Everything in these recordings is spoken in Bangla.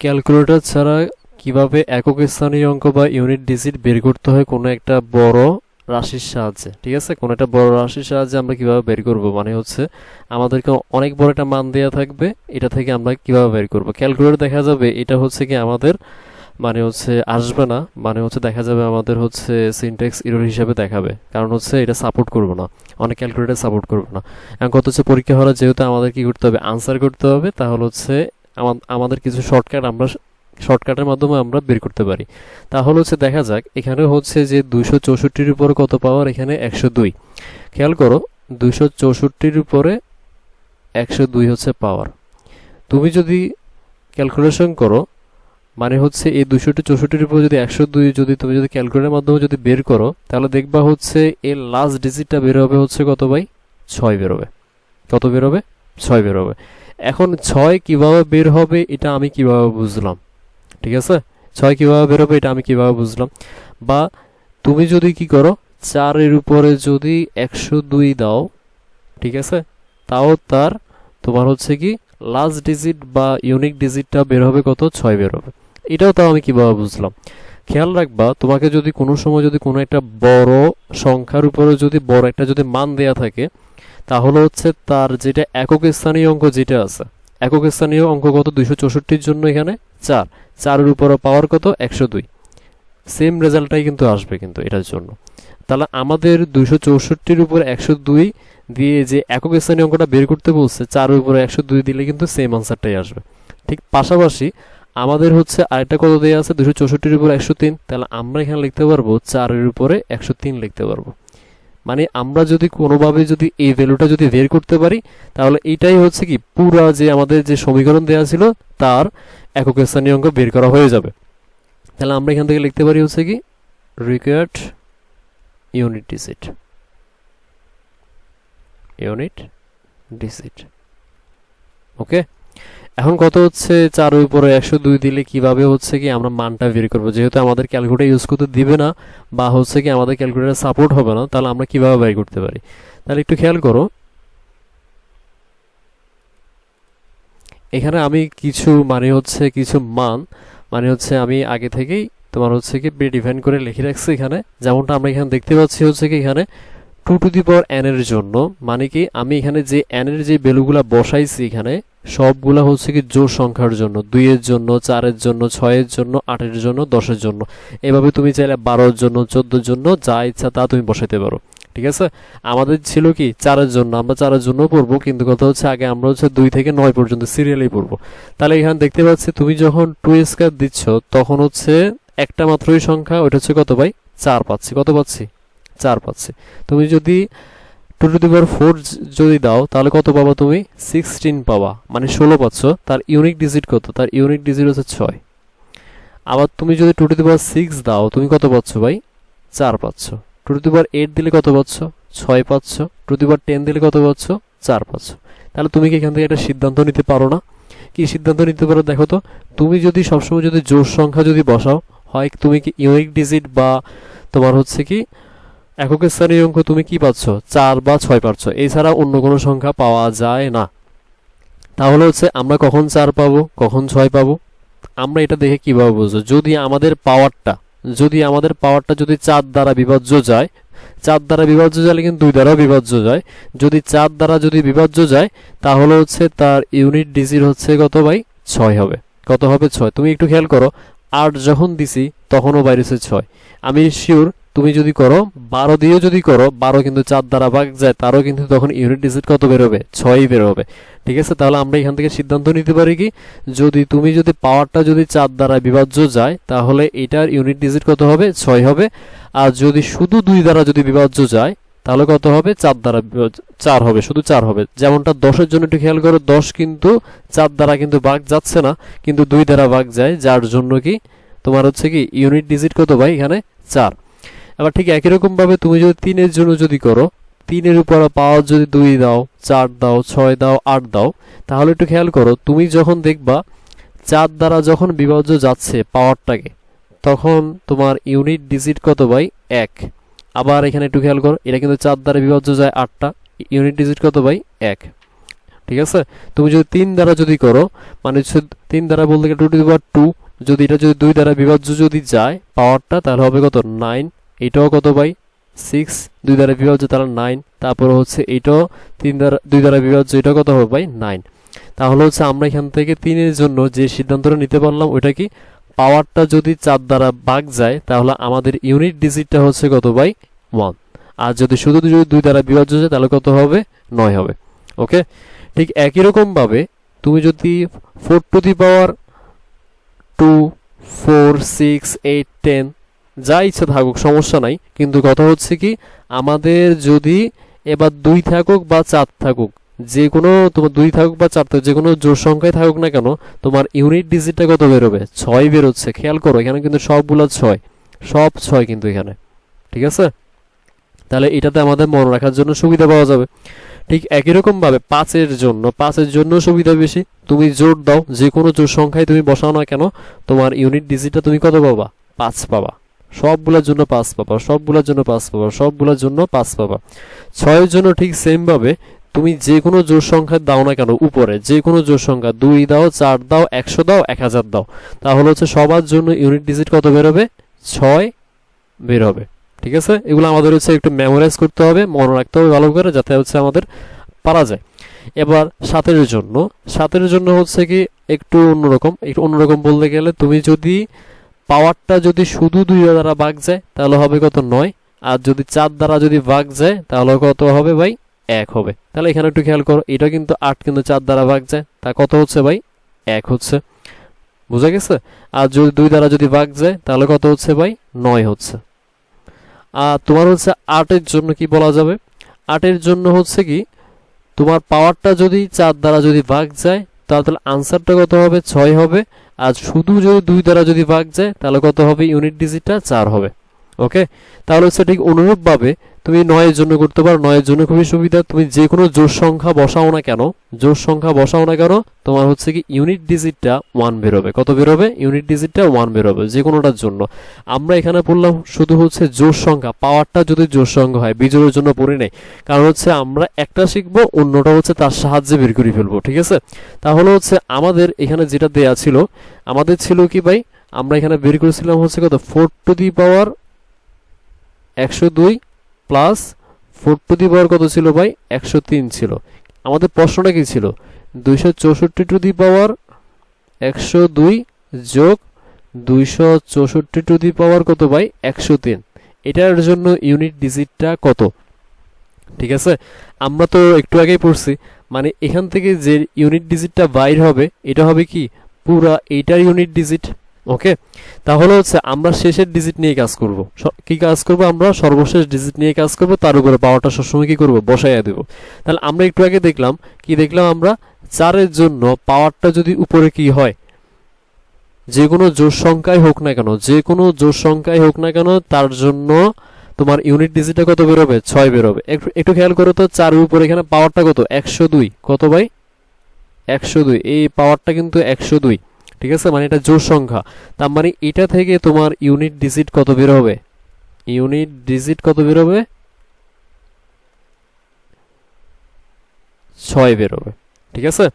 ক্যালকুলেটর ছাড়া কিভাবে একক স্থানীয় অঙ্ক বা ইউনিট ডিজিট বের করতে হয় কোনো একটা বড় রাশির সাহায্যে। ঠিক আছে, কোনো একটা বড় রাশির সাহায্যে আমরা কিভাবে বের করব, মানে হচ্ছে আমাদেরকে অনেক বড় একটা মান দেওয়া থাকবে, এটা থেকে আমরা কিভাবে বের করব। ক্যালকুলেটর দেখা যাবে এটা হচ্ছে কি আমাদের মানে হচ্ছে আসবে না, মানে হচ্ছে দেখা যাবে আমাদের হচ্ছে সিনট্যাক্স এরর হিসাবে দেখাবে, কারণ হচ্ছে এটা সাপোর্ট করবে না, অনেক ক্যালকুলেটর সাপোর্ট করবে না। এখন কত হচ্ছে পরীক্ষা হলে যেহেতু আমাদের কি করতে হবে, আনসার করতে হবে, তাহলে হচ্ছে আমাদের কিছু শর্টকাটের মাধ্যমে আমরা বের করতে পারি। তাহলে হচ্ছে দেখা যাক এখানে হচ্ছে যে 264-র উপরে কত পাওয়ার, এখানে 102। খেয়াল করো 264-র উপরে 102 হচ্ছে পাওয়ার। তুমি যদি ক্যালকুলেশন করো, মানে হচ্ছে এই 264-র উপর যদি 102 যদি তুমি যদি ক্যালকুলেটরের মাধ্যমে যদি বের করো, তাহলে দেখবা হচ্ছে এর লাস্ট ডিজিটটা বের হবে হচ্ছে কত ভাই, 6 বের হবে। কত বের হবে, 6 বের হবে। এখন 6 কিভাবে বের হবে এটা আমি কিভাবে বুঝলাম, ঠিক আছে, 6 কিভাবে বের হবে এটা আমি কিভাবে বুঝলাম। বা তুমি যদি কি করো 4-এর উপরে যদি 102 দাও, ঠিক আছে, তাও তার তোমার হচ্ছে কি লাস্ট ডিজিট বা ইউনিক ডিজিটটা বের হবে কত, 6 বের হবে। এটাও তাও আমি কিভাবে বুঝলাম। খেয়াল রাখবা তোমাকে যদি কোনো সময় যদি কোনো একটা বড় সংখ্যার উপরে যদি বড় একটা যদি মান দেয়া থাকে, তাহলে হচ্ছে তার যেটা একক স্থানীয় অঙ্ক যেটা আছে, একক স্থানীয় অঙ্ক কত 264-র জন্য এখানে 4-এর উপরে পাওয়ার কত 102, সেম রেজাল্টটাই কিন্তু আসবে কিন্তু এটার জন্য। তাহলে আমাদের 264-র উপরে 102 দিয়ে যে একক স্থানীয় অঙ্কটা বের করতে বলছে, 4-এর উপরে 102 দিলে কিন্তু সেম আনসারটাই আসবে। ঠিক পাশাপাশি আমাদের হচ্ছে আরেকটা কত দেওয়া আছে 264-র উপরে 103, তাহলে আমরা এখানে লিখতে পারবো 4-এর উপরে 103 লিখতে পারবো। মানে আমরা যদি কোনোভাবে যদি এই ভ্যালুটা যদি বের করতে পারি, তাহলে এইটাই হচ্ছে কি পুরা যে আমাদের যে সমীকরণ দেওয়া ছিল তার একক স্থানীয় অঙ্ক বের করা হয়ে যাবে। তাহলে আমরা এখান থেকে লিখতে পারি হচ্ছে কি রিকোয়ার্ড ইউনিট ডিজিট। ওকে, এখন কত হচ্ছে 4-এর উপরে 102 দিলে কিভাবে হচ্ছে কি আমরা মানটা বের করব, যেহেতু আমাদের ক্যালকুলেটর ইউজ করতে দিবে না বা হচ্ছে কি আমাদের ক্যালকুলেটর সাপোর্ট হবে না, তাহলে আমরা কিভাবে বের করতে পারি। তাহলে একটু খেয়াল করো, এখানে আমি কিছু মানে হচ্ছে কিছু মান মানে হচ্ছে আমি আগে থেকেই তোমার হচ্ছে কি প্রি ডিফাইন করে লিখে রাখছি এখানে। যেমনটা আমরা এখানে দেখতে পাচ্ছি হচ্ছে কি এখানে 2 টু দি পাওয়ার n এর জন্য, মানে কি আমি এখানে যে n এর যে ভ্যালুগুলা বসাইছি এখানে সবগুলা হচ্ছে কি জোড় সংখ্যার জন্য, 2 এর জন্য, 4 এর জন্য, 6 এর জন্য, 8 এর জন্য, 10 এর জন্য। এভাবে তুমি চাইলে 12 এর জন্য, 14 এর জন্য যা ইচ্ছা তা তুমি বসাইতে পারো। ঠিক আছে, আমাদের ছিল কি 4 এর জন্য, আমরা 4 এর জন্য পড়বো, কিন্তু কথা হচ্ছে আগে আমরা হচ্ছে 2 থেকে 9 পর্যন্ত সিরিয়ালি পড়বো। তাহলে এখানে দেখতে পাচ্ছি তুমি যখন 2 স্কয়ার দিচ্ছ তখন হচ্ছে একটা মাত্রই সংখ্যা, ওটা হচ্ছে কত ভাই 4 পাচ্ছি। কত পাচ্ছি, 4 পাচ্ছি। তুমি যদি 2 টু দি পাওয়ার 4 যদি দাও তাহলে কত পাবা তুমি, 16 পাবা, মানে 16 পাচ্ছ। তার ইউনিক ডিজিট কত, তার ইউনিক ডিজিট হচ্ছে 6। আবার তুমি যদি 2 টু দি পাওয়ার 6 দাও তুমি কত পাচ্ছ ভাই, 4 পাচ্ছ। 2 টু দি পাওয়ার 8 দিলে কত পাচ্ছ, 6 পাচ্ছ। 2 টু দি পাওয়ার 10 দিলে কত পাচ্ছ, 4 পাচ্ছ। তাহলে তুমি কি এখান থেকে একটা সিদ্ধান্ত নিতে পারো না? কি সিদ্ধান্ত নিতে পারো দেখো তো, তুমি যদি সবসময় যদি জোড় সংখ্যা যদি বসাও, হয় তুমি কি ইউনিক ডিজিট বা তোমার হচ্ছে কি একক স্থানীয় অঙ্ক তুমি কি পাচ্ছ, 4 বা 6 পাচ্ছ, এছাড়া অন্য কোনো সংখ্যা পাওয়া যায় না। তাহলে হচ্ছে আমরা কখন 4 পাবো, কখন 6 পাবো, আমরা এটা দেখে কিভাবে বুঝবো, যদি আমাদের পাওয়ারটা যদি 4 দ্বারা বিভাজ্য যায়, 4 দ্বারা বিভাজ্য যায় কিন্তু 2 দ্বারাও বিভাজ্য যায়, যদি 4 দ্বারা যদি বিভাজ্য যায় তাহলে হচ্ছে তার ইউনিট ডিজিট হচ্ছে কত ভাই, 6 হবে। কত হবে, 6। তুমি একটু খেয়াল করো 8 যখন দিছি তখনও বাইরেছে 6। আমি শিওর তুমি যদি করো 12 দিয়ে যদি করো, 12 কিন্তু 4 দ্বারা ভাগ যায়, তারও কিন্তু তখন ইউনিট ডিজিট কত বের হবে, 6ই বের হবে। ঠিক আছে, তাহলে আমরা এখান থেকে সিদ্ধান্ত নিতে পারি কি, তুমি যদি পাওয়ারটা যদি 4 দ্বারা বিভাজ্য যায় তাহলে এটার ইউনিট ডিজিট কত হবে, 6 হবে। আর যদি শুধু 2 দ্বারা যদি বিভাজ্য যায় তাহলে কত হবে, 4 দ্বারা 4 হবে, শুধু 4 হবে। যেমনটা 10-এর জন্য একটু খেয়াল করো, 10 কিন্তু 4 দ্বারা কিন্তু ভাগ যাচ্ছে না, কিন্তু 2 দ্বারা ভাগ যায়, যার জন্য কি তোমার হচ্ছে কি ইউনিট ডিজিট কত ভাই এখানে 4। আবার ঠিক একই রকম ভাবে তুমি যদি 3-এর জন্য যদি করো, 3-এর উপর পাওয়ার যদি 2 দাও, 4 দাও, 6 দাও, 8 দাও, তাহলে একটু খেয়াল করো তুমি যখন দেখবা 4 দ্বারা যখন বিভাজ্য যাচ্ছে পাওয়ারটাকে, তখন তোমার ইউনিট ডিজিট কত ভাই 1। আবার এখানে একটু খেয়াল করো, এটা কিন্তু 4 দ্বারা বিভাজ্য যায় 8টা, ইউনিট ডিজিট কত ভাই 1। ঠিক আছে। তুমি যদি 3 দ্বারা যদি করো মানে হচ্ছে 3 দ্বারা বলতে গেলে 2 টু দি পাওয়ার 2, যদি এটা যদি 2 দ্বারা বিভাজ্য যদি যায় পাওয়ারটা, তাহলে হবে কত 9। এটাও কত ভাই 6, 2 দ্বারা বিভাজ্য তাহলে 9। তারপর হচ্ছে এটাও 2 দ্বারা বিভাজ্য, এটা কত হবে ভাই 9। তাহলে হচ্ছে আমরা এখান থেকে 3 এর জন্য যে সিদ্ধান্তটা নিতে পারলাম ওইটা কি, পাওয়ারটা যদি 4 দ্বারা ভাগ যায় তাহলে আমাদের ইউনিট ডিজিটটা হচ্ছে কত ভাই 1। আর যদি শুধু যদি 2 দ্বারা বিভাজ্য যায় তাহলে কত হবে 9 হবে। ওকে, ঠিক একই রকম ভাবে তুমি যদি 4 টু দি পাওয়ার 2, 4, 6, 8, 10 যা ইচ্ছা থাকুক সমস্যা নাই, কিন্তু কথা হচ্ছে কি আমাদের যদি এবার 2 থাকুক বা 4 থাকুক, যে কোনো তোমার 2 থাকুক বা 4 থাকুক, যে কোনো জোড় সংখ্যায় থাকুক না কেন, তোমার ইউনিট ডিজিটটা কত বেরোবে 6 বেরোচ্ছে। খেয়াল করো এখানে কিন্তু সবগুলো 6, সব 6 কিন্তু এখানে, ঠিক আছে। তাহলে এটাতে আমাদের মনে রাখার জন্য সুবিধা পাওয়া যাবে। ঠিক একই রকম ভাবে 5 এর জন্য সুবিধা বেশি। তুমি জোর দাও, যে কোনো জোড় সংখ্যায় তুমি বসাও না কেন, তোমার ইউনিট ডিজিটটা তুমি কত পাবা 5 পাবা। সবগুলোর জন্য 5 পাবা, সবগুলোর জন্য 5 পাবা, সবগুলোর জন্য 5 পাবা। 6 এর জন্য ঠিক সেম ভাবে তুমি যে কোনো জোড় সংখ্যা দাও না কেন, উপরে যে কোনো জোড় সংখ্যা 2 দাও, 4 দাও, 100 দাও, 1000 দাও, তাহলে হচ্ছে সবার জন্য ইউনিট ডিজিট কত বের হবে 6 বের হবে। ঠিক আছে, এগুলো আমাদের হচ্ছে একটু মেমোরাইজ করতে হবে, মনে রাখতে হবে ভালো করে, যাতে হচ্ছে আমাদের পারা যায়। এবার 7 এর জন্য হচ্ছে কি একটু অন্যরকম বলতে গেলে, তুমি যদি পাওয়ারটা যদি শুধু 2 দ্বারা ভাগ যায় তাহলে হবে কত 9, আর যদি 4 দ্বারা যদি ভাগ যায় তাহলে কত হবে ভাই 1 হবে। তাহলে এখানে একটু খেয়াল করো, এটা কিন্তু 8 কিন্তু 4 দ্বারা ভাগ যায়, তা কত হচ্ছে ভাই 1 হচ্ছে। বুঝা গেছে? আর যদি 2 দ্বারা যদি ভাগ যায় তাহলে কত হচ্ছে ভাই 9 হচ্ছে। আর তোমার হচ্ছে 8 এর জন্য কি বলা যাবে, 8 এর জন্য হচ্ছে কি তোমার পাওয়ারটা যদি 4 দ্বারা যদি ভাগ যায় তাহলে আনসারটা কত হবে 6 হবে। আর শুধু যদি 2 দ্বারা যদি ভাগ যায় তাহলে কত হবে, ইউনিট ডিজিটটা 4 হবে। ওকে, তাহলে হচ্ছে ঠিক অনুরূপভাবে তুমি 9 এর জন্য করতে পারো। 9 এর জন্য খুবই সুবিধা, তুমি যে কোনো জোড় সংখ্যা বসাও না কেন, তোমার হচ্ছে কি ইউনিট ডিজিটটা 1 বেরোবে। কত বেরোবে, ইউনিট ডিজিটটা 1 বেরোবে যে কোনোটার জন্য। আমরা এখানে পড়লাম শুধু হচ্ছে জোড় সংখ্যা, পাওয়ারটা যদি জোড় সংখ্যা হয়, বিজোড়ের জন্য পড়ি নাই, কারণ হচ্ছে আমরা একটা শিখবো, অন্যটা হচ্ছে তার সাহায্যে বের করে ফেলবো। ঠিক আছে, তাহলে হচ্ছে আমাদের এখানে যেটা দেয়া ছিল, আমাদের ছিল কি ভাই, আমরা এখানে বের করেছিলাম হচ্ছে কত 4 to the power 102 plus 4 to the power কত ছিল ভাই 103 ছিল। আমাদের প্রশ্নটা কি ছিল, 264 টু দি পাওয়ার 102 যোগ 264 টু দি পাওয়ার কত ভাই 103, এটার জন্য ইউনিট ডিজিটটা কত। ঠিক আছে, আমরা তো একটু আগেই পড়ছি, মানে এখান থেকে যে ইউনিট ডিজিটটা বাইর হবে এটা হবে কি পুরা এইটার ইউনিট ডিজিট। ওকে, তাহলে হচ্ছে আমরা শেষের ডিজিট নিয়ে কাজ করব। কি কাজ করব, আমরা সর্বশেষ ডিজিট নিয়ে কাজ করব, তার উপরে পাওয়ারটা সবসময় কি করব বসাইয়া দেব। তাহলে আমরা একটু আগে দেখলাম আমরা 4 এর জন্য পাওয়ারটা যদি উপরে কি হয়, যে কোনো জোড় সংখ্যায় হোক না কেন, তার জন্য তোমার ইউনিট ডিজিটটা কত বেরোবে 6 বেরোবে। একটু খেয়াল করো তো, 4 এর উপরে এখানে পাওয়ারটা কত 102, কত ভাই 102, এই পাওয়ারটা কিন্তু 102। ঠিক আছে, মানে এটা জোড় সংখ্যা, তার মানে এটা থেকে তোমার ইউনিট ডিজিট কত বের হবে, 6 বেরোবে। ঠিক আছে,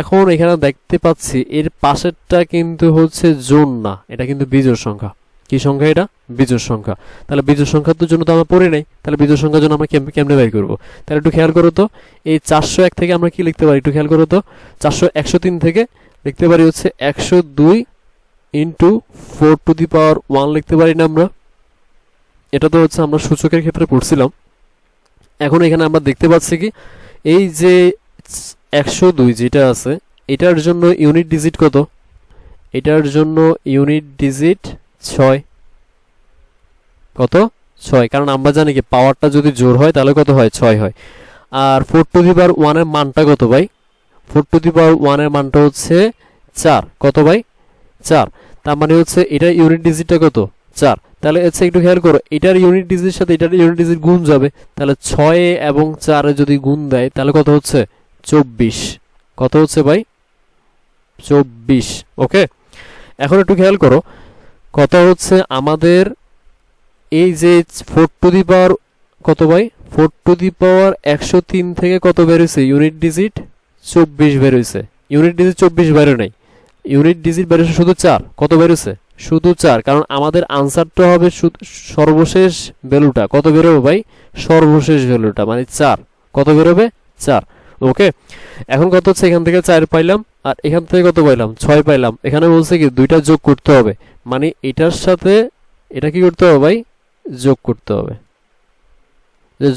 এখন এখানে দেখতে পাচ্ছি এর পাশেরটা কিন্তু হচ্ছে জোড় না, এটা কিন্তু বিজোড় সংখ্যা। কি সংখ্যা এটা, বিজোড় সংখ্যা। তাহলে বিজোড় সংখ্যার জন্য তো আমরা পড়ি নাই, তাহলে বিজোড় সংখ্যার জন্য আমরা কেমনে বের করবো। তাহলে একটু খেয়াল করো তো, এই 401 থেকে আমরা কি লিখতে পারি, একটু খেয়াল করো তো, 103 থেকে লিখতে পারি হচ্ছে 102 ইন্টু 4 টু দি পাওয়ার 1 লিখতে পারি না আমরা। এটা তো হচ্ছে আমরা সূচকের ক্ষেত্রে পড়ছিলাম। এখন এখানে আমরা দেখতে পাচ্ছি কি, এই যে 102 যেটা আছে এটার জন্য ইউনিট ডিজিট কত, এটার জন্য ইউনিট ডিজিট 6। কত 6, কারণ আমরা জানি কি পাওয়ারটা যদি জোড় হয় তাহলে কত হয় 6 হয়। আর 4 টু দি পাওয়ার 1 এর মানটা কত ভাই, 4 টু দি পাওয়ার 1 এর মানটা হচ্ছে 4। কত ভাই 4, তার মানে হচ্ছে এটার ইউনিট ডিজিটটা কত 4। তাহলে হচ্ছে একটু খেয়াল করো, এটার ইউনিট ডিজিটের সাথে এটার ইউনিট ডিজিট গুণ যাবে, তাহলে 6 এবং 4 যদি গুণ দেয় তাহলে কত হচ্ছে 24। কত হচ্ছে ভাই 24। ওকে, এখন একটু খেয়াল করো, কত হচ্ছে আমাদের এই যে 4 টু দি পাওয়ার কত ভাই 4 টু দি পাওয়ার 103 থেকে কত বেরিয়েছে ইউনিট ডিজিট 24 বের হইছে, ইউনিট ডিজিট 24 বের নাই, ইউনিট ডিজিট বের হইছে শুধু 4। কত বের হইছে? শুধু 4, কারণ আমাদের আনসারটা হবে সর্বশেষ ভ্যালুটা। কত বের হবে ভাই? সর্বশেষ ভ্যালুটা মানে 4। কত বের হবে? 4। ওকে, এখন কত হচ্ছে? এখান থেকে 4 পাইলাম, আর এখান থেকে কত পাইলাম? 6 পাইলাম। এখানে বলছে কি দুইটা যোগ করতে হবে, মানে এটার সাথে এটা কি করতে হবে ভাই? যোগ করতে হবে।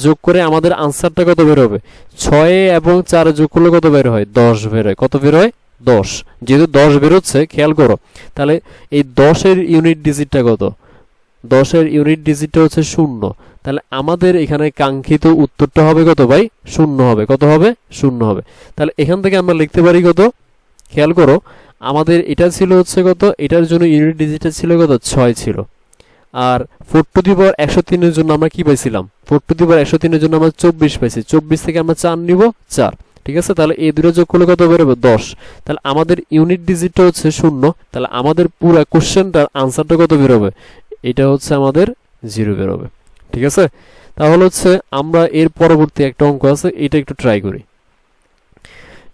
যোগ করে আমাদের আনসারটা কত বের হবে? 6 এবং 4 যোগ করলে কত বের হয়? 10 বের হয়। কত বের হয়? 10। যেহেতু 10 বের হচ্ছে, খেয়াল করো, তাহলে এই 10 এর ইউনিট ডিজিটটা কত? 10 এর ইউনিট ডিজিটটা হচ্ছে 0। তাহলে আমাদের এখানে কাঙ্ক্ষিত উত্তরটা হবে কত ভাই? 0 হবে। কত হবে? 0 হবে। তাহলে এখান থেকে আমরা লিখতে পারি কত? খেয়াল করো, আমাদের এটা ছিল হচ্ছে কত? এটার জন্য ইউনিট ডিজিটটা ছিল কত? 6 ছিল। আর 4 টু দি পাওয়ার 103 এর জন্য আমরা কি পাইছিলাম? 4 টু দি পাওয়ার 103 এর জন্য আমরা 24 পাইছি। 24 থেকে আমরা 4 নিব, 4। ঠিক আছে, তাহলে এই দুটো যোগ করলে কত বেরোবে? 10। তাহলে আমাদের ইউনিট ডিজিটটা হচ্ছে 0। তাহলে আমাদের পুরো কোশ্চেনটার আনসারটা কত বেরোবে? এটা হচ্ছে আমাদের 0 বেরোবে। ঠিক আছে, তাহলে হচ্ছে আমরা এর পরবর্তী একটা অঙ্ক আছে, এটা একটু ট্রাই করি।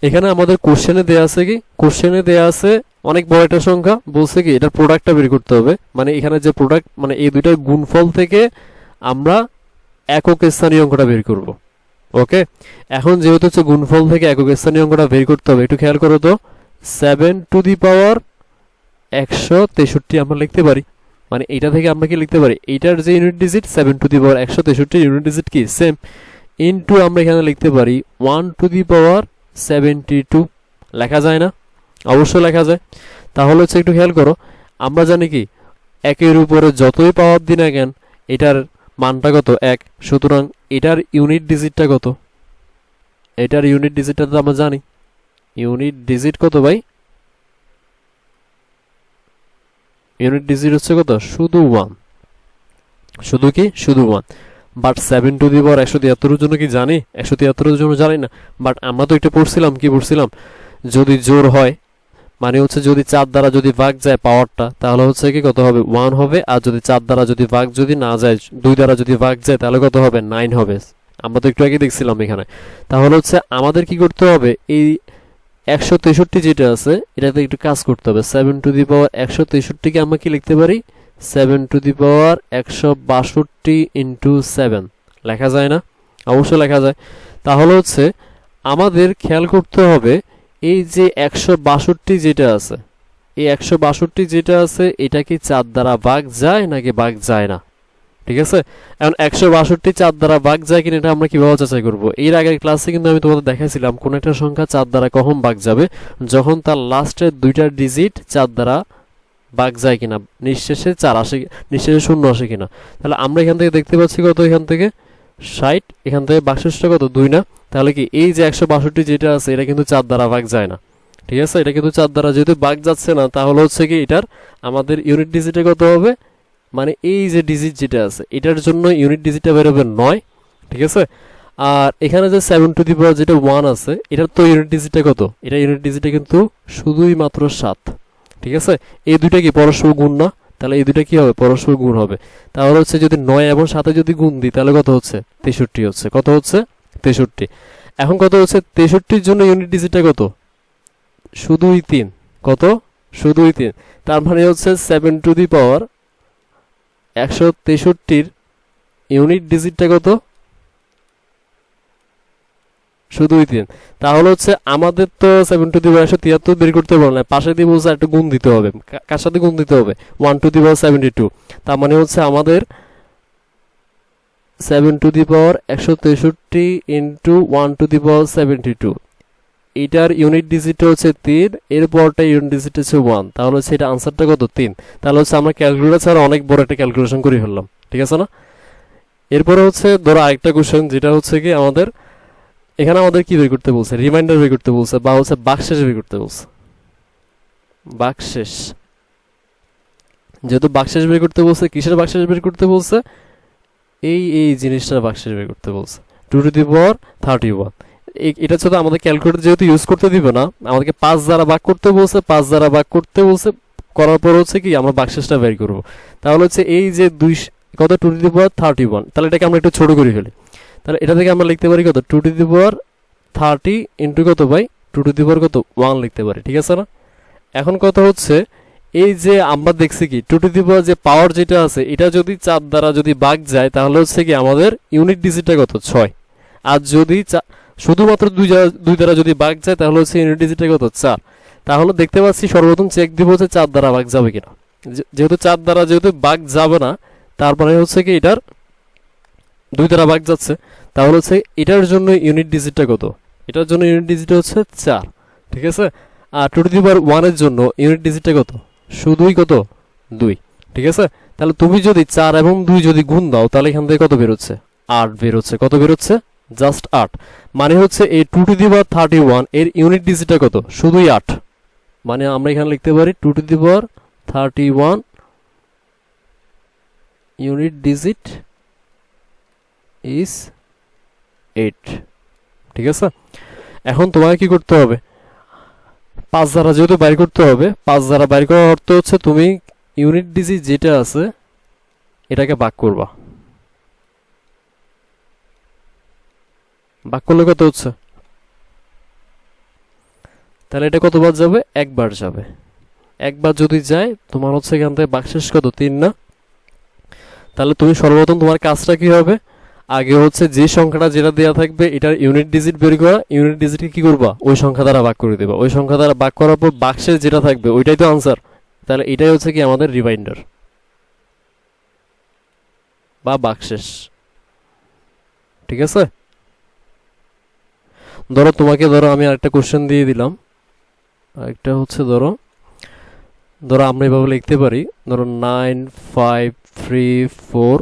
এখানে আমাদের কোশ্চেনে দেয়া আছে কি? কোশ্চেনে দেয়া আছে অনেক বড় একটা সংখ্যা, বলছে কি এটার প্রোডাক্টটা বের করতে হবে। মানে এখানে যে প্রোডাক্ট, মানে এই দুইটার গুণফল থেকে আমরা একক স্থানীয় অঙ্কটা বের করব। ওকে, এখন যেহেতু হচ্ছে গুণফল থেকে একক স্থানীয় অঙ্কটা বের করতে হবে, একটু খেয়াল করো তো। 7 টু দি পাওয়ার 163 আমরা লিখতে পারি। মানে এটা থেকে আমরা কি লিখতে পারি? এইটার যে unit digit 7 to the power 163 unit digit কি? সেম। ইনটু আমরা এখানে লিখতে পারি 1 টু দি পাওয়ার 72। লেখা যায় না? অবশ্যই লেখা যায়। তাহলে হচ্ছে একটু খেয়াল করো, আমরা জানি কি একের উপরে যতই পাওয়ার দিন না কেন এটার মানটা কত? 1। সুতরাং এটার ইউনিট ডিজিটটা কত? এটার ইউনিট ডিজিটটা তো আমরা জানি। ইউনিট ডিজিট কত ভাই? ইউনিট ডিজিট হচ্ছে কত? শুধু 1। শুধু কি? শুধু 1। বাট 7 টু দি পাওয়ার 173 এর জন্য কি জানি? 173 এর জন্য জানি না। বাট আমরা তো এটা পড়ছিলাম, কি পড়ছিলাম? যদি জোর হয়, মানে হচ্ছে যদি 4 দ্বারা যদি ভাগ যায় পাওয়ারটা, তাহলে হচ্ছে কি কত হবে? 1 হবে। আর যদি 4 দ্বারা যদি ভাগ যদি না যায়, 2 দ্বারা যদি ভাগ যায়, তাহলে কত হবে? 9 হবে। আমরা তো একটু আগে দেখছিলাম এখানে। তাহলে হচ্ছে আমাদের কি করতে হবে? এই 163 যেটা আছে এটাতে একটু কাজ করতে হবে। 7 টু দি পাওয়ার 163 কে আমরা কি লিখতে পারি? 7 টু দি পাওয়ার 162 ইন্টু 7 লেখা যায় না? অবশ্যই লেখা যায়। তাহলে হচ্ছে আমাদের খেয়াল করতে হবে এই যে 162 যেটা আছে, এই 162 যেটা আছে এটা কি 4 দ্বারা ভাগ যায় নাকি ভাগ যায় না? ঠিক আছে, এখন 162 4 দ্বারা ভাগ যায় কিনা এটা আমরা কিভাবে যাচাই করব? এর আগের ক্লাসে কিন্তু আমি তোমাদের দেখাইছিলাম কোন একটা সংখ্যা 4 দ্বারা কখন ভাগ যাবে, যখন তার লাস্টের দুইটা ডিজিট 4 দ্বারা ভাগ যায় কিনা, নিঃশেষে 4 আসে, নিঃশেষে 0 আসে কিনা। তাহলে আমরা এখান থেকে দেখতে পাচ্ছি কত? এখান থেকে 60, এখান থেকে ভাগশেষটা কত? 2 না? তাহলে কি এই যে 162 যেটা আছে এটা কিন্তু 4 দ্বারা ভাগ যায় না। ঠিক আছে, এটা কিন্তু 4 দ্বারা যেহেতু ভাগ যাচ্ছে না, তাহলে হচ্ছে কি এটার আমাদের ইউনিট ডিজিটে কত হবে? মানে এই যে ডিজিট যেটা আছে এটার জন্য ইউনিট ডিজিটটা বের হবে 9। ঠিক আছে, আর এখানে যে 7 টু দি পাওয়ার যেটা 1 আছে এটার তো ইউনিট ডিজিটটা কত? এটা ইউনিট ডিজিটটা কিন্তু শুধুই মাত্র 7। ঠিক আছে, এই দুইটা কি পরস্পর গুণ না? তাহলে এই দুইটা কি হবে? পরস্পর গুণ হবে। তাহলে হচ্ছে যদি 9 এবং 7 যদি গুণ দিই তাহলে কত হচ্ছে? 63 হচ্ছে। কত হচ্ছে? 63। এখন কত হচ্ছে? 63 এর জন্য ইউনিট ডিজিটটা কত? শুধুই 3। কত? শুধুই 3। তার মানে হচ্ছে 7 টু দি পাওয়ার 163 ইউনিট ডিজিটটা কত? শুধুই 3। তাহলে হচ্ছে আমাদের তো 7 টু দি পাওয়ার 173 বের করতে পারবো না, পাশে দিয়ে বলছে একটা গুণ দিতে হবে। কার সাথে গুণ দিতে হবে? 1 টু দি পাওয়ার 72। তার মানে হচ্ছে আমাদের 7 to the power 163 into 1 to the power 72, এটার ইউনিট ডিজিট হচ্ছে 3, এর পরটা ইউনিট ডিজিট হচ্ছে 1। তাহলে হচ্ছে এটা আনসারটা কত? 3। তাহলে হচ্ছে আমরা ক্যালকুলেটর ছাড়া অনেক বড় একটা ক্যালকুলেশন করে ফেললাম। ঠিক আছে না? এরপরে হচ্ছে ধরো আরেকটা কোশ্চেন, যেটা হচ্ছে কি আমাদের এখানে আমাদের কি বের করতে বলছে? রিমাইন্ডার বের করতে বলছে, বা হচ্ছে ভাগশেষ বের করতে বলছে। ভাগশেষ, যেহেতু ভাগশেষ বের করতে বলছে, কিসের ভাগশেষ বের করতে বলছে? এই জিনিসটার ভাগশেষ বের করতে বলছে, 2 টু দি পাওয়ার 31। এটা হচ্ছে আমাদের ক্যালকুলেটর যেহেতু ইউজ করতে দিবে না, আমাদেরকে 5 দ্বারা ভাগ করতে বলছে, 5 দ্বারা ভাগ করতে বলছে, করার পর হচ্ছে কি আমরা ভাগশেষটা বের করব। তাহলে হচ্ছে এই যে 2 কত? 2 টু দি পাওয়ার 31। তাহলে এটাকে আমরা একটু ছোট করে ফেলি। তাহলে এটা থেকে আমরা লিখতে পারি কত? 2 টু দি পাওয়ার 30 ইন্টু কত ভাই? টু টু দি পাওয়ার কত 1 লিখতে পারি, ঠিক আছে না? এখন কথা হচ্ছে এই যে আমরা দেখছি কি টু টু দি পাওয়ার যে পাওয়ার যেটা আছে এটা যদি 4 দ্বারা যদি ভাগ যায় তাহলে হচ্ছে কি আমাদের ইউনিট ডিজিটটা কত 6, আর যদি শুধুমাত্র 2 দ্বারা যদি ভাগ যায় তাহলে হচ্ছে ইউনিট ডিজিটটা কত 4। তাহলে দেখতে পাচ্ছি সর্বপ্রথম চেক দিব হচ্ছে 4 দ্বারা ভাগ যাবে কিনা, যেহেতু 4 দ্বারা যেহেতু ভাগ যাবে না তারপরে হচ্ছে কি এটার 2 দ্বারা ভাগ যাচ্ছে, তাহলে হচ্ছে এটার জন্য ইউনিট ডিজিটটা কত, এটার জন্য ইউনিট ডিজিট হচ্ছে 4, ঠিক আছে? আর টু টু দি পাওয়ার 1 এর জন্য ইউনিট ডিজিটটা কত, শুধুই কত 2, ঠিক আছে? তাহলে তুমি যদি 4 এবং 2 যদি গুণ দাও তাহলে এখান থেকে কত বের হচ্ছে 8 বের হচ্ছে, কত বের হচ্ছে জাস্ট 8। মানে হচ্ছে এই টু টু দি পাওয়ার 31 এর ইউনিট ডিজিটটা কত, শুধুই 8। মানে আমরা এখানে লিখতে পারি two to the power 31 unit digit is 8, ঠিক আছে? এখন তোমাকে কি করতে হবে, 5 দ্বারা যেহেতু বাইর করতে হবে, 5 দ্বারা বাইর করার অর্থ হচ্ছে তুমি ইউনিট ডিজিট যেটা আছে এটাকে ভাগ করবা, ভাগ করলে কত হচ্ছে, তাহলে এটা কতবার যাবে, একবার যাবে। একবার যদি যায় তোমার হচ্ছে এখান থেকে ভাগশেষ কত 3 না? তাহলে তুমি সর্বপ্রথম তোমার কাজটা কি হবে, আগে হচ্ছে যে সংখ্যাটা যেটা দেওয়া থাকবে এটার ইউনিট ডিজিট বের করা, ইউনিট ডিজিটকে কি করবা ওই সংখ্যা দ্বারা ভাগ করে দেবা, ওই সংখ্যা দ্বারা ভাগ করার পর ভাগশেষ যেটা থাকবে ওইটাই তো আনসার। তাহলে এটাই হচ্ছে কি আমাদের রিমাইন্ডার বা ভাগশেষ, ঠিক আছে? ধরো তোমাকে আমি আরেকটা কোশ্চেন দিয়ে দিলাম, আরেকটা হচ্ছে ধরো আমরা এভাবে লিখতে পারি, ধরো 9 5 3 4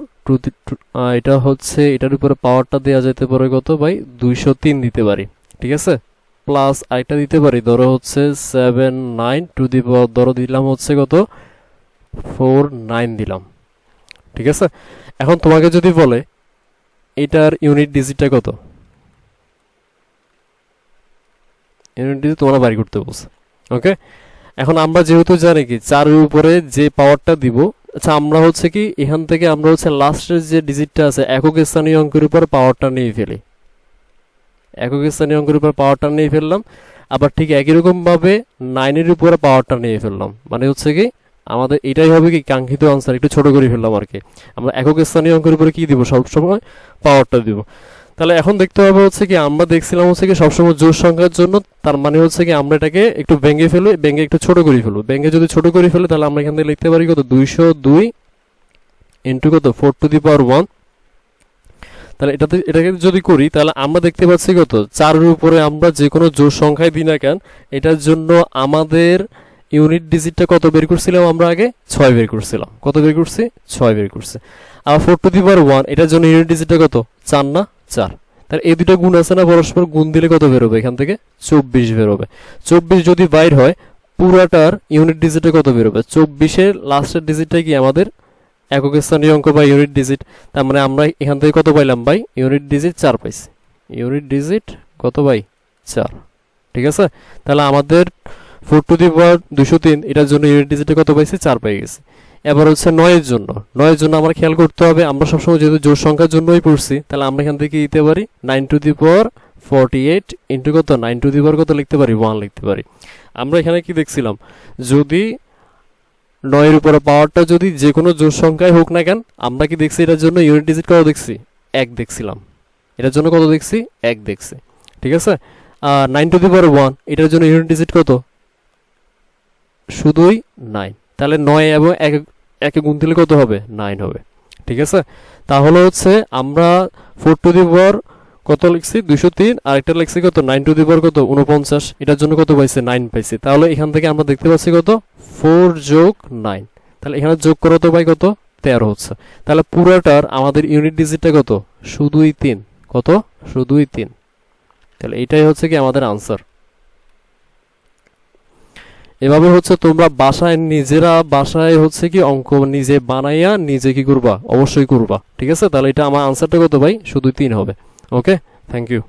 এটা হচ্ছে এটার উপরে পাওয়ারটা দেওয়া যেতে পারে কত ভাই 203 দিতে পারি, ঠিক আছে? প্লাস আরেকটা দিতে পারি ধরো হচ্ছে 7 9 টু দি পাওয়ার ধরো দিলাম হচ্ছে কত 4 9 দিলাম, ঠিক আছে? এখন তোমাকে যদি বলে এটার ইউনিট ডিজিটটা কত, ইউনিট ডিজিট তোমরা বাইর করতে বলছে, ওকে? এখন আমরা যেহেতু জানি কি 4 এর উপরে যে পাওয়ারটা দিব, আচ্ছা আমরা হচ্ছে কি এখান থেকে আমরা হচ্ছে লাস্টের যে ডিজিটটা আছে একক স্থানীয় অঙ্কের উপর পাওয়ারটা নিয়ে ফেলি, একক স্থানীয় অঙ্কের উপর পাওয়ারটা নিয়ে ফেললাম, আবার ঠিক একই রকম ভাবে 9 এর উপরে পাওয়ারটা নিয়ে ফেললাম, মানে হচ্ছে কি আমাদের এটাই হবে কি কাঙ্ক্ষিত আনসার, একটু ছোট করে ফেললাম আর কি। আমরা একক স্থানীয় অঙ্কের উপরে কি দিব, সবসময় পাওয়ারটা দিব। তাহলে এখন দেখতে হবে হচ্ছে কি আমরা দেখছিলাম হচ্ছে কি সবসময় জোড় সংখ্যার জন্য, তার মানে হচ্ছে কি আমরা এটাকে একটু ভেঙে ফেলবো, ভেঙে একটু ছোট করে ফেলবো, ভেঙে যদি ছোট করে ফেলে তাহলে আমরা এখান থেকে লিখতে পারি কত 202 ইন্টু কত 4 টু দি পাওয়ার 1। তাহলে এটাকে যদি করি তাহলে আমরা দেখতে পাচ্ছি কত 4 এর উপরে আমরা যে কোনো জোড় সংখ্যায় দিই না কেন এটার জন্য আমাদের ইউনিট ডিজিটটা কত বের করছিলাম, আমরা আগে 6 বের করছিলাম, কত বের করছি 6 বের করছি। আর 4 টু দি পাওয়ার 1 এটার জন্য ইউনিট ডিজিটটা কত 4 না 4, তাহলে এই দুটো গুণ আছে না পরস্পর, গুণ দিলে কত বের হবে এখান থেকে 24 বের হবে। 24 যদি বাইর হয় পুরাটার ইউনিট ডিজিটে কত বের হবে, 24 এর লাস্টের ডিজিটটাই কি আমাদের একক স্থানীয় অঙ্ক বা ইউনিট ডিজিট, তার মানে আমরা এখান থেকে কত পাইলাম ভাই, ইউনিট ডিজিট 4 পাইছি, ইউনিট ডিজিট কত ভাই 4, ঠিক আছে? তাহলে আমাদের 4 টু দি পাওয়ার 203 এটার জন্য ইউনিট ডিজিটে কত পাইছি 4 পেয়ে গেছি। এবার হচ্ছে 9 এর জন্য, 9 এর জন্য আমরা খেয়াল করতে হবে আমরা সবসময় যেহেতু জোড় সংখ্যার জন্যই পড়ছি তাহলে আমরা এখান থেকে দিতে পারি 9 টু দি পাওয়ার 48 ইন্টু কত 9 টু দি পাওয়ার কত লিখতে পারি 1 লিখতে পারি। আমরা এখানে কি দেখছিলাম, যদি 9 এর উপরে পাওয়ারটা যদি যে কোনো জোড় সংখ্যায় হোক না কেন আমরা কি দেখছি এটার জন্য ইউনিট ডিজিট কত দেখছি 1 দেখছিলাম, এটার জন্য কত দেখছি 1 দেখছি, ঠিক আছে? আর 9 টু দি পাওয়ার 1 এটার জন্য ইউনিট ডিজিট কত, শুধুই 9, তাহলে 9 এবং 1 গুণ দিলে কত হবে 9 হবে, ঠিক আছে? তাহলে হচ্ছে আমরা 4 টু দি পাওয়ার কত লিখছি 203 আর এটা লিখছি কত 9 টু দি পাওয়ার কত 49, এটার জন্য কত পাইছে 9 পাইছি। তাহলে এখান থেকে আমরা দেখতে পাচ্ছি কত 4 যোগ 9, তাহলে এখানে যোগ করো তো ভাই কত 13 হচ্ছে। তাহলে পুরোটার আমাদের ইউনিট ডিজিটটা কত শুধুই 3, কত শুধুই 3, তাহলে এটাই হচ্ছে কি আমাদের আনসার। এভাবে হচ্ছে তোমরা নিজেরা বাসায় হচ্ছে কি অঙ্ক নিজে বানাইয়া নিজে কি করবা, অবশ্যই করবা, ঠিক আছে? তাহলে এটা আমার আনসারটা কত ভাই শুধু 3 হবে। ওকে, থ্যাংক ইউ।